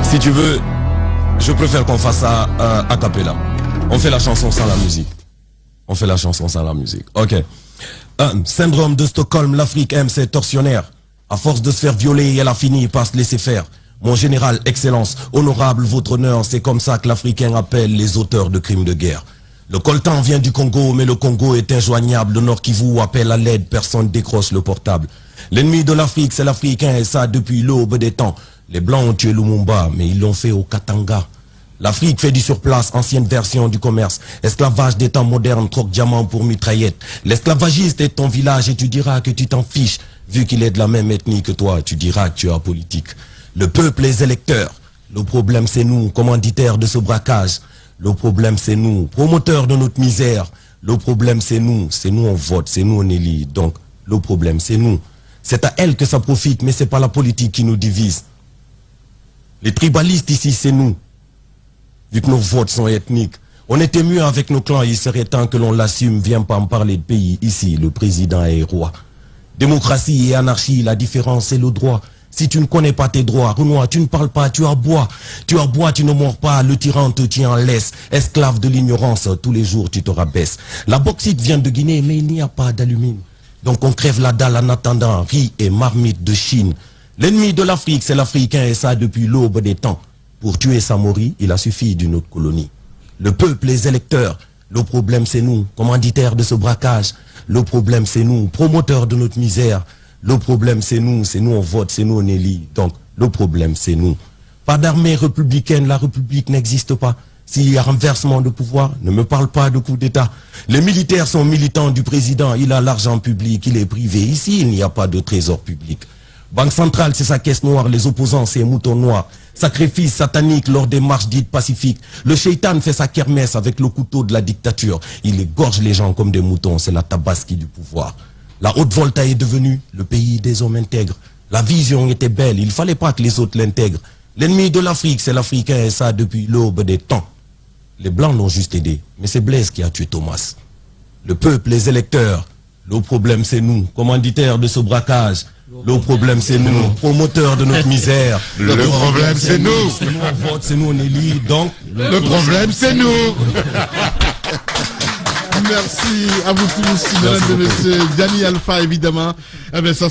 Si tu veux, je préfère qu'on fasse ça a cappella. On fait la chanson sans la musique. On fait la chanson sans la musique. Ok. Syndrome de Stockholm, l'Afrique aime ses tortionnaires. À force de se faire violer, elle a fini par se laisser faire. Mon général, excellence, honorable votre honneur, c'est comme ça que l'Africain appelle les auteurs de crimes de guerre. Le coltan vient du Congo, mais le Congo est injoignable. Le Nord Kivu appelle à l'aide, personne décroche le portable. L'ennemi de l'Afrique, c'est l'Africain, et ça depuis l'aube des temps. Les Blancs ont tué Lumumba, mais ils l'ont fait au Katanga. L'Afrique fait du surplace, ancienne version du commerce. Esclavage des temps modernes, troque diamant pour mitraillette. L'esclavagiste est ton village et tu diras que tu t'en fiches. Vu qu'il est de la même ethnie que toi, tu diras que tu es apolitique. Le peuple, les électeurs. Le problème, c'est nous, commanditaires de ce braquage. Le problème, c'est nous, promoteurs de notre misère. Le problème, c'est nous on vote, c'est nous on élit. Donc, le problème, c'est nous. C'est à elle que ça profite, mais c'est pas la politique qui nous divise. Les tribalistes ici, c'est nous. Vu que nos votes sont ethniques. On était mieux avec nos clans, il serait temps que l'on l'assume. Viens pas me parler de pays. Ici, le président est roi. Démocratie et anarchie, la différence c'est le droit. Si tu ne connais pas tes droits, Renoir, tu ne parles pas, tu aboies. Tu aboies, tu ne mords pas, le tyran te tient en laisse. Esclave de l'ignorance, tous les jours tu te rabaisses. La bauxite vient de Guinée, mais il n'y a pas d'alumine. Donc on crève la dalle en attendant, riz et marmite de Chine. L'ennemi de l'Afrique, c'est l'Africain et ça depuis l'aube des temps. Pour tuer Samori, il a suffi d'une autre colonie. Le peuple, les électeurs, le problème c'est nous, commanditaires de ce braquage. Le problème c'est nous, promoteurs de notre misère. Le problème c'est nous on vote, c'est nous on élit. Donc le problème c'est nous. Pas d'armée républicaine, la République n'existe pas. S'il y a renversement de pouvoir, ne me parle pas de coup d'État. Les militaires sont militants du président, il a l'argent public, il est privé. Ici, il n'y a pas de trésor public. Banque centrale, c'est sa caisse noire, les opposants, c'est moutons noirs. Sacrifice satanique lors des marches dites pacifiques. Le shaitan fait sa kermesse avec le couteau de la dictature. Il égorge les gens comme des moutons, c'est la tabaski du pouvoir. La Haute-Volta est devenue le pays des hommes intègres. La vision était belle, il ne fallait pas que les autres l'intègrent. L'ennemi de l'Afrique, c'est l'Africain et ça depuis l'aube des temps. Les Blancs l'ont juste aidé, mais c'est Blaise qui a tué Thomas. Le peuple, les électeurs, le problème c'est nous, commanditaires de ce braquage. Le problème c'est nous, promoteurs de notre misère. Le problème c'est nous. C'est nous on vote, c'est nous on élit, donc... Le problème c'est nous. Merci à vous tous, mesdames et messieurs. Gianni Alpha, évidemment. Eh bien, ça